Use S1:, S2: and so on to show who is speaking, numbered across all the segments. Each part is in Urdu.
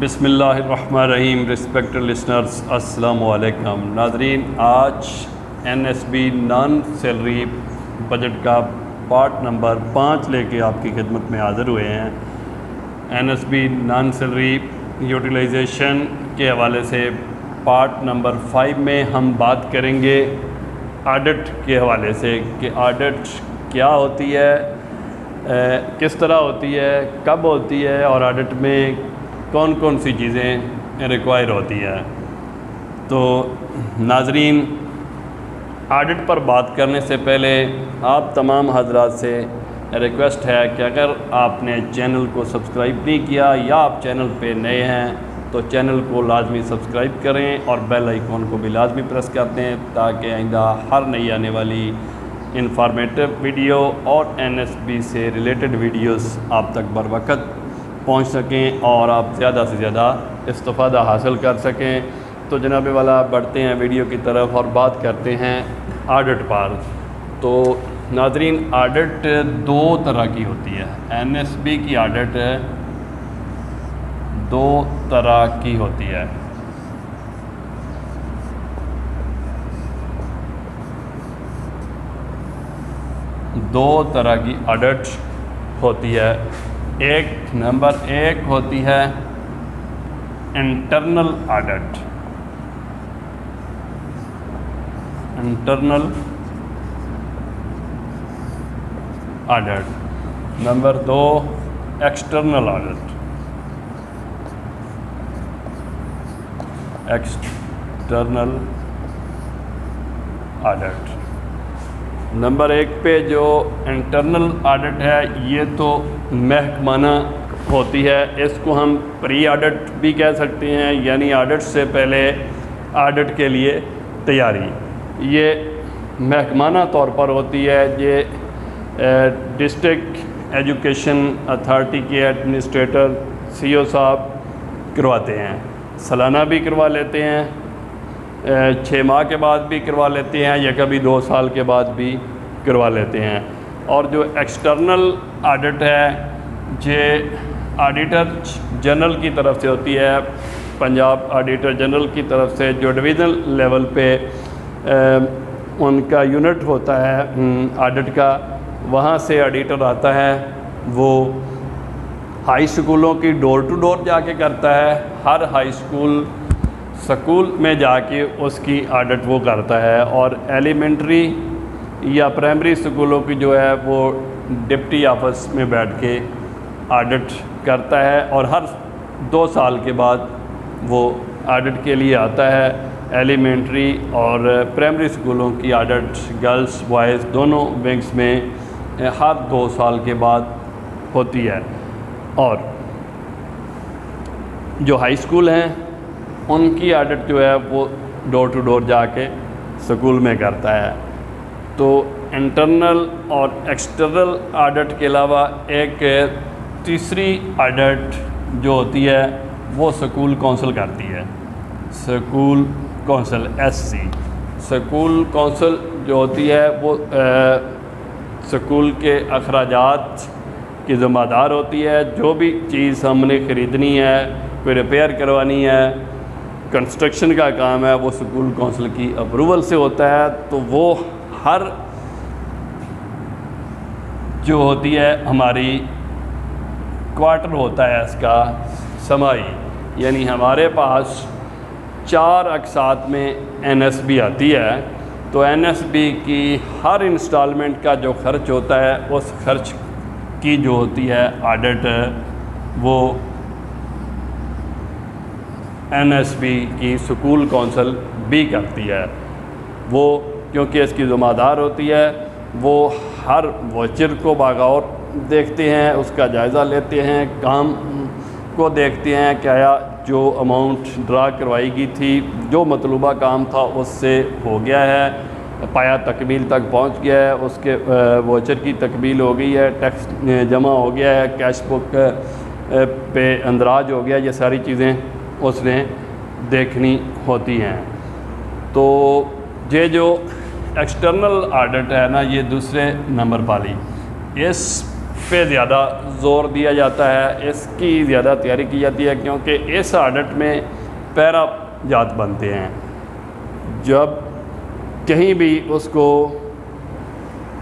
S1: بسم اللہ الرحمن الرحیم۔ ریسپیکٹڈ لسنرز، السلام علیکم۔ ناظرین، آج NSB نان سیلری بجٹ کا پارٹ نمبر 5 لے کے آپ کی خدمت میں حاضر ہوئے ہیں۔ NSB نان سیلری یوٹیلائزیشن کے حوالے سے پارٹ نمبر 5 میں ہم بات کریں گے آڈٹ کے حوالے سے کہ آڈٹ کیا ہوتی ہے، کس طرح ہوتی ہے، کب ہوتی ہے اور آڈٹ میں کون کون سی چیزیں ریکوائر ہوتی ہے۔ تو ناظرین، آڈٹ پر بات کرنے سے پہلے آپ تمام حضرات سے ریکویسٹ ہے کہ اگر آپ نے چینل کو سبسکرائب نہیں کیا یا آپ چینل پہ نئے ہیں تو چینل کو لازمی سبسکرائب کریں اور بیل آئیکن کو بھی لازمی پریس کر دیں تاکہ آئندہ ہر نئی آنے والی انفارمیٹیو ویڈیو اور NSB سے ریلیٹڈ ویڈیوز آپ تک بر وقت پہنچ سکیں اور آپ زیادہ سے زیادہ استفادہ حاصل کر سکیں۔ تو جناب والا بڑھتے ہیں ویڈیو کی طرف اور بات کرتے ہیں آڈٹ پر۔ تو ناظرین، آڈٹ 2 طرح کی ہوتی ہے۔ NSB کی آڈٹ 2 طرح کی ہوتی ہے۔ دو طرح کی آڈٹ ہوتی ہے۔ نمبر 1 ہوتی ہے internal audit. Internal audit. Number 2 external audit. External audit. Number 1 پہ جو انٹرنل آڈٹ ہے یہ تو محکمانہ ہوتی ہے۔ اس کو ہم پری آڈٹ بھی کہہ سکتے ہیں، یعنی آڈٹ سے پہلے آڈٹ کے لیے تیاری۔ یہ محکمانہ طور پر ہوتی ہے۔ یہ ڈسٹرکٹ ایجوکیشن اتھارٹی کے ایڈمنسٹریٹر CO صاحب کرواتے ہیں۔ سالانہ بھی کروا لیتے ہیں، 6 ماہ کے بعد بھی کروا لیتے ہیں یا کبھی 2 سال کے بعد بھی کروا لیتے ہیں۔ اور جو ایکسٹرنل آڈٹ ہے یہ آڈیٹر جنرل کی طرف سے ہوتی ہے۔ پنجاب آڈیٹر جنرل کی طرف سے جو ڈویژنل لیول پہ ان کا یونٹ ہوتا ہے آڈٹ کا، وہاں سے آڈیٹر آتا ہے۔ وہ ہائی اسکولوں کی ڈور ٹو ڈور جا کے کرتا ہے۔ ہر ہائی سکول میں جا کے اس کی آڈٹ وہ کرتا ہے، اور ایلیمنٹری یا پرائمری سکولوں کی جو ہے وہ ڈپٹی آفس میں بیٹھ کے آڈٹ کرتا ہے، اور ہر 2 سال کے بعد وہ آڈٹ کے لیے آتا ہے۔ ایلیمنٹری اور پرائمری سکولوں کی آڈٹ گرلز بوائز دونوں ونگز میں ہر 2 سال کے بعد ہوتی ہے۔ اور جو ہائی اسکول ہیں ان کی آڈٹ جو ہے وہ ڈور ٹو ڈور جا کے سکول میں کرتا ہے۔ تو انٹرنل اور ایکسٹرنل آڈٹ کے علاوہ ایک تیسری آڈٹ جو ہوتی ہے وہ سکول کونسل کرتی ہے۔ School council SC۔ School council جو ہوتی ہے وہ سکول کے اخراجات کی ذمہ دار ہوتی ہے۔ جو بھی چیز ہم نے خریدنی ہے، کوئی ریپیئر کروانی ہے، کنسٹرکشن کا کام ہے، وہ سکول کونسل کی اپروول سے ہوتا ہے۔ تو وہ ہر جو ہوتی ہے ہماری کوارٹر ہوتا ہے اس کا سمائی، یعنی ہمارے پاس 4 اقساط میں NSB آتی ہے۔ تو NSB کی ہر انسٹالمنٹ کا جو خرچ ہوتا ہے اس خرچ کی جو ہوتی ہے آڈٹ وہ NSB کی سکول کونسل بھی کرتی ہے۔ وہ کیونکہ اس کی ذمہ دار ہوتی ہے، وہ ہر واچر کو باغور دیکھتے ہیں، اس کا جائزہ لیتے ہیں، کام کو دیکھتے ہیں کہ آیا جو اماؤنٹ ڈرا کروائی گئی تھی، جو مطلوبہ کام تھا اس سے ہو گیا ہے، پایا تکمیل تک پہنچ گیا ہے، اس کے واچر کی تکمیل ہو گئی ہے، ٹیکس جمع ہو گیا ہے، کیش بک پہ اندراج ہو گیا۔ یہ ساری چیزیں اس نے دیکھنی ہوتی ہیں۔ تو یہ جو ایکسٹرنل آڈٹ ہے نا، یہ دوسرے نمبر والی، اس پہ زیادہ زور دیا جاتا ہے، اس کی زیادہ تیاری کی جاتی ہے، کیونکہ اس آڈٹ میں پیرا جات بنتے ہیں۔ جب کہیں بھی اس کو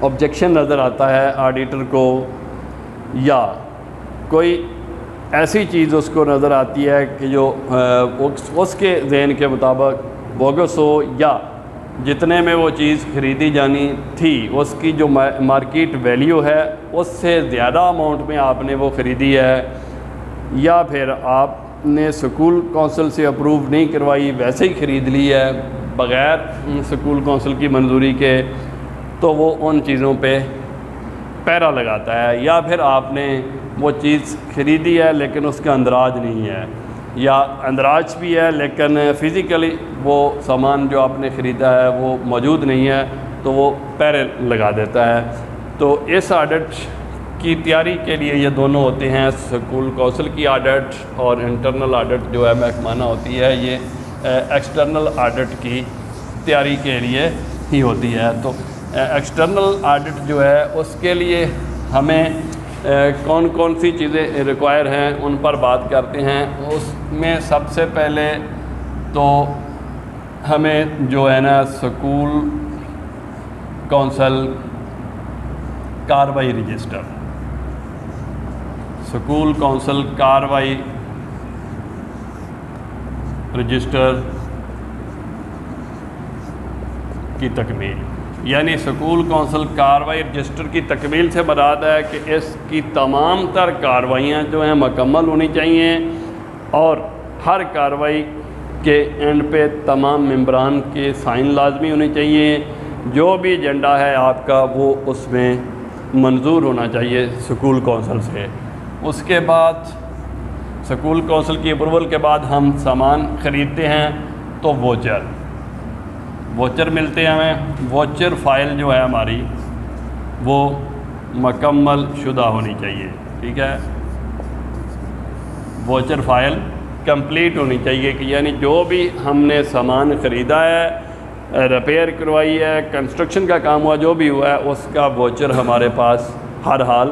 S1: آبجیکشن نظر آتا ہے آڈیٹر کو، یا کوئی ایسی چیز اس کو نظر آتی ہے کہ جو اس کے ذہن کے مطابق بوگس ہو، یا جتنے میں وہ چیز خریدی جانی تھی اس کی جو مارکیٹ ویلیو ہے اس سے زیادہ اماؤنٹ میں آپ نے وہ خریدی ہے، یا پھر آپ نے سکول کونسل سے اپروو نہیں کروائی، ویسے ہی خرید لی ہے بغیر سکول کونسل کی منظوری کے، تو وہ ان چیزوں پہ پیرا لگاتا ہے۔ یا پھر آپ نے وہ چیز خریدی ہے لیکن اس کا اندراج نہیں ہے، یا اندراج بھی ہے لیکن فزیکلی وہ سامان جو آپ نے خریدا ہے وہ موجود نہیں ہے، تو وہ پیرے لگا دیتا ہے۔ تو اس آڈٹ کی تیاری کے لیے یہ دونوں ہوتے ہیں، سکول کونسل کی آڈٹ اور انٹرنل آڈٹ جو ہے محکمانہ ہوتی ہے، یہ ایکسٹرنل آڈٹ کی تیاری کے لیے ہی ہوتی ہے۔ تو ایکسٹرنل آڈٹ جو ہے اس کے لیے ہمیں کون کون سی چیزیں ریکوائر ہیں ان پر بات کرتے ہیں۔ اس میں سب سے پہلے تو ہمیں جو ہے نا سکول کونسل کارروائی رجسٹر، سکول کونسل کارروائی رجسٹر کی تکمیل، یعنی سکول کونسل کارروائی رجسٹر کی تکمیل سے مراد ہے کہ اس کی تمام تر کارروائیاں جو ہیں مکمل ہونی چاہیے، اور ہر کارروائی کے اینڈ پہ تمام ممبران کے سائن لازمی ہونے چاہیے۔ جو بھی ایجنڈا ہے آپ کا وہ اس میں منظور ہونا چاہیے سکول کونسل سے۔ اس کے بعد سکول کونسل کی اپروول کے بعد ہم سامان خریدتے ہیں تو ووچر ملتے ہیں ہمیں۔ ووچر فائل جو ہے ہماری وہ مکمل شدہ ہونی چاہیے، ٹھیک ہے، ووچر فائل کمپلیٹ ہونی چاہیے، کہ یعنی جو بھی ہم نے سامان خریدا ہے، ریپیئر کروائی ہے، کنسٹرکشن کا کام ہوا، جو بھی ہوا ہے اس کا ووچر ہمارے پاس ہر حال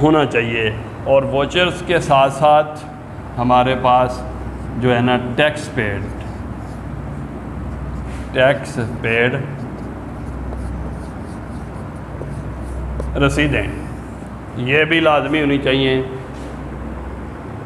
S1: ہونا چاہیے۔ اور ووچرز کے ساتھ ساتھ ہمارے پاس جو ہے نا ٹیکس پیڈ رسیدیں یہ بھی لازمی ہونی چاہیے۔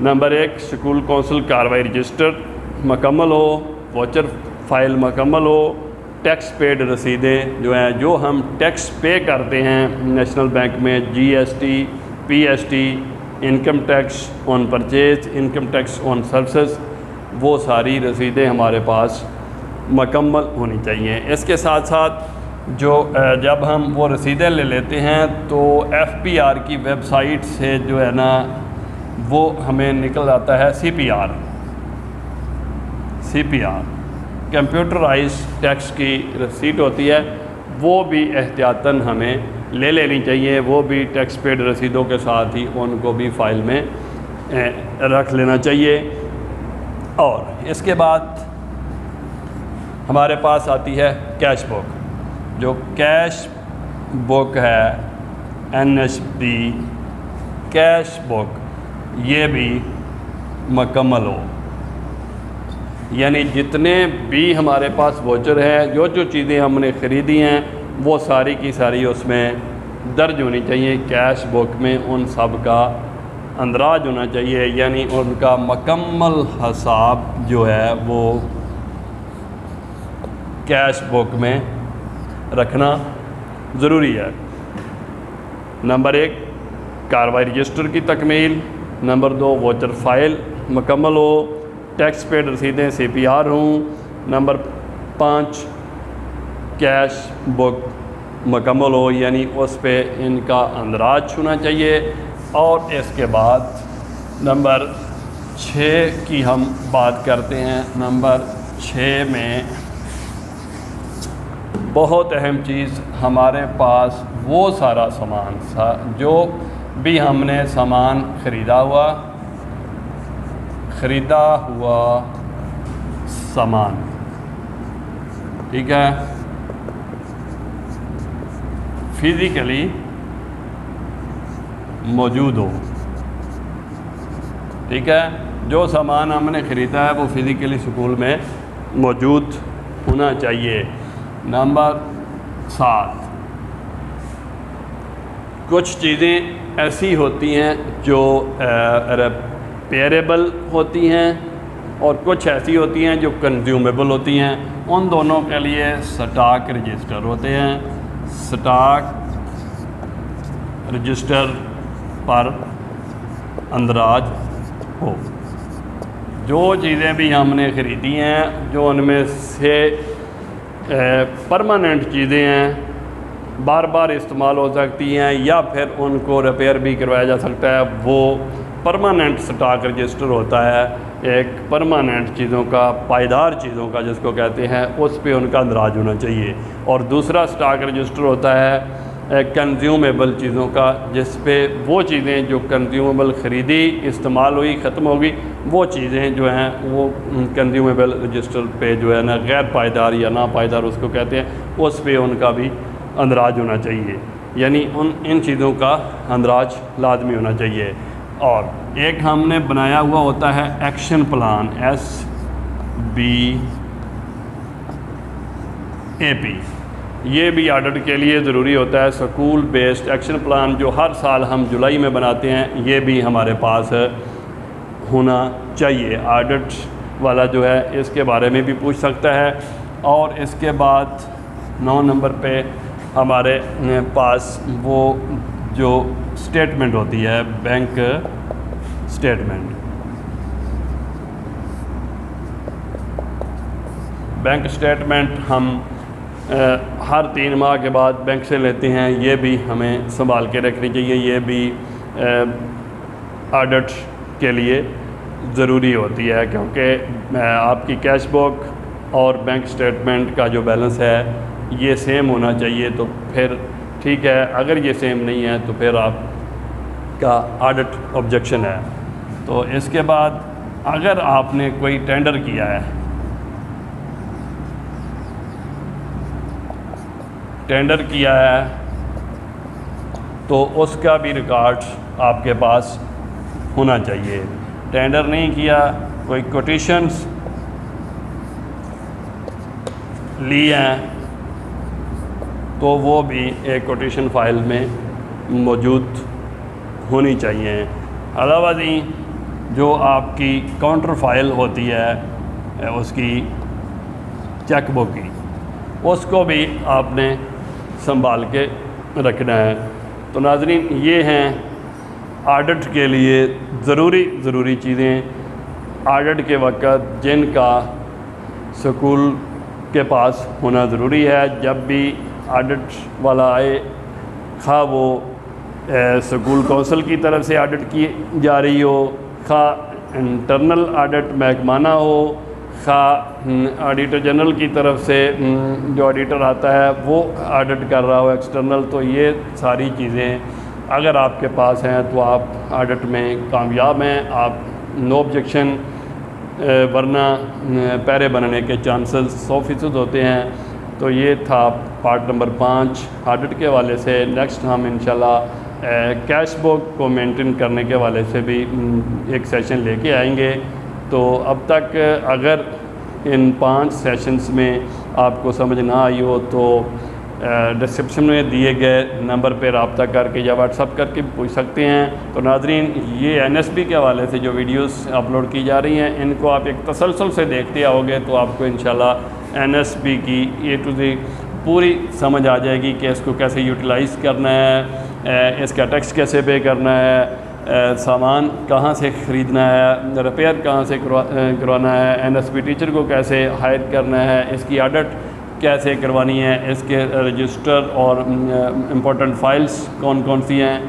S1: نمبر 1 سکول کونسل کارروائی رجسٹر مکمل ہو، ووچر فائل مکمل ہو، ٹیکس پیڈ رسیدیں جو ہیں، جو ہم ٹیکس پے کرتے ہیں نیشنل بینک میں، G S T, P S T, income tax on purchase, income tax on services, وہ ساری رسیدیں ہمارے پاس مکمل ہونی چاہیے۔ اس کے ساتھ ساتھ جب ہم وہ رسیدیں لے لیتے ہیں تو ایف پی آر کی ویب سائٹ سے جو ہے نا وہ ہمیں نکل آتا ہے سی پی آر کمپیوٹرائز ٹیکس کی رسیٹ ہوتی ہے، وہ بھی احتیاطاً ہمیں لے لینی چاہیے، وہ بھی ٹیکس پیڈ رسیدوں کے ساتھ ہی ان کو بھی فائل میں رکھ لینا چاہیے۔ اور اس کے بعد ہمارے پاس آتی ہے کیش بک۔ جو کیش بک ہے N S B cash book, یہ بھی مکمل ہو، یعنی جتنے بھی ہمارے پاس ووچر ہیں، جو چیزیں ہم نے خریدی ہیں وہ ساری کی ساری اس میں درج ہونی چاہیے کیش بک میں، ان سب کا اندراج ہونا چاہیے، یعنی ان کا مکمل حساب جو ہے وہ کیش بک میں رکھنا ضروری ہے۔ نمبر 1 کارروائی رجسٹر کی تکمیل، نمبر 2 ووچر فائل مکمل ہو، ٹیکس پیڈ رسیدیں سی پی آر ہوں، نمبر 5 کیش بک مکمل ہو، یعنی اس پہ ان کا اندراج ہونا چاہیے۔ اور اس کے بعد نمبر 6 کی ہم بات کرتے ہیں۔ نمبر 6 میں بہت اہم چیز، ہمارے پاس وہ سارا سامان جو بھی ہم نے سامان خریدا ہوا سامان، ٹھیک ہے، موجود ہو. ٹھیک ہے, جو سامان ہم نے خریدا ہے وہ فزیکلی سکول میں موجود ہونا چاہیے. نمبر 7, کچھ چیزیں ایسی ہوتی ہیں جو ریپیئریبل ہوتی ہیں اور کچھ ایسی ہوتی ہیں جو کنزیومیبل ہوتی ہیں. ان دونوں کے لیے سٹاک رجسٹر ہوتے ہیں. سٹاک رجسٹر پر اندراج ہو. جو چیزیں بھی ہم نے خریدی ہیں, جو ان میں سے پرماننٹ چیزیں ہیں, بار بار استعمال ہو سکتی ہیں یا پھر ان کو ریپیئر بھی کروایا جا سکتا ہے, وہ پرماننٹ سٹاک رجسٹر ہوتا ہے. ایک پرماننٹ چیزوں کا, پائیدار چیزوں کا جس کو کہتے ہیں, اس پہ ان کا اندراج ہونا چاہیے. اور دوسرا سٹاک رجسٹر ہوتا ہے کنزیومیبل چیزوں کا, جس پہ وہ چیزیں جو کنزیومیبل خریدی, استعمال ہوئی, ختم ہوگی, وہ چیزیں جو ہیں وہ کنزیومیبل رجسٹر پہ جو ہے نا غیر پائیدار یا ناپائیدار اس کو کہتے ہیں, اس پہ ان کا بھی اندراج ہونا چاہیے. یعنی ان چیزوں کا اندراج لازمی ہونا چاہیے. اور ایک ہم نے بنایا ہوا ہوتا ہے ایکشن پلان, SBAP. یہ بھی آڈٹ کے لیے ضروری ہوتا ہے. سکول بیسڈ ایکشن پلان جو ہر سال ہم جولائی میں بناتے ہیں, یہ بھی ہمارے پاس ہونا چاہیے. آڈٹ والا جو ہے اس کے بارے میں بھی پوچھ سکتا ہے. اور اس کے بعد 9 نمبر پہ ہمارے پاس وہ جو سٹیٹمنٹ ہوتی ہے, بینک سٹیٹمنٹ. بینک سٹیٹمنٹ ہم ہر 3 ماہ کے بعد بینک سے لیتے ہیں. یہ بھی ہمیں سنبھال کے رکھنی چاہیے. یہ بھی آڈٹ کے لیے ضروری ہوتی ہے, کیونکہ آپ کی کیش بک اور بینک سٹیٹمنٹ کا جو بیلنس ہے یہ سیم ہونا چاہیے. تو پھر ٹھیک ہے, اگر یہ سیم نہیں ہے تو پھر آپ کا آڈٹ آبجیکشن ہے. تو اس کے بعد اگر آپ نے کوئی ٹینڈر کیا ہے, تو اس کا بھی ریکارڈ آپ کے پاس ہونا چاہیے. ٹینڈر نہیں کیا, کوئی کوٹیشنز لی ہیں, تو وہ بھی ایک کوٹیشن فائل میں موجود ہونی چاہیے. علاوہ ازیں جو آپ کی کاؤنٹر فائل ہوتی ہے اس کی چیک بک کی, اس کو بھی آپ نے سنبھال کے رکھنا ہے. تو ناظرین, یہ ہیں آڈٹ کے لیے ضروری چیزیں آڈٹ کے وقت جن کا سکول کے پاس ہونا ضروری ہے. جب بھی آڈٹ والا آئے, خواہ وہ سکول کونسل کی طرف سے آڈٹ کی جا رہی ہو, خواہ انٹرنل آڈٹ محکمانہ ہو, خواہ آڈیٹر جنرل کی طرف سے جو آڈیٹر آتا ہے وہ آڈٹ کر رہا ہو ایکسٹرنل, تو یہ ساری چیزیں اگر آپ کے پاس ہیں تو آپ آڈٹ میں کامیاب ہیں. آپ نو آبجیکشن, ورنہ پیرے بننے کے چانسز 100% ہوتے ہیں. تو یہ تھا پارٹ نمبر 5 آڈٹ کے حوالے سے. نیکسٹ ہم انشاءاللہ کیش بک کو مینٹین کرنے کے حوالے سے بھی ایک سیشن لے کے آئیں گے. تو اب تک اگر ان 5 سیشنز میں آپ کو سمجھ نہ آئی ہو تو ڈسکرپشن میں دیے گئے نمبر پہ رابطہ کر کے یا واٹس اپ کر کے پوچھ سکتے ہیں. تو ناظرین, یہ NSB کے حوالے سے جو ویڈیوز اپلوڈ کی جا رہی ہیں, ان کو آپ ایک تسلسل سے دیکھتے آؤ گے تو آپ کو انشاءاللہ NSB کی A to Z پوری سمجھ آ جائے گی کہ اس کو کیسے یوٹیلائز کرنا ہے, اس کا ٹیکس کیسے پے کرنا ہے, سامان کہاں سے خریدنا ہے, ریپیئر کہاں سے کروانا ہے, NSB ٹیچر کو کیسے ہائر کرنا ہے, اس کی آڈٹ کیسے کروانی ہے, اس کے رجسٹر اور امپورٹنٹ فائلز کون کون سی ہیں.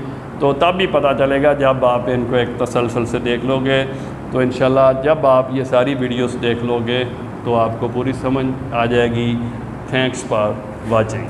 S1: تو تب بھی پتہ چلے گا جب آپ ان کو ایک تسلسل سے دیکھ لو گے. تو انشاءاللہ جب آپ یہ ساری ویڈیوز دیکھ لو گے تو آپ کو پوری سمجھ آ جائے گی. Thanks for watching.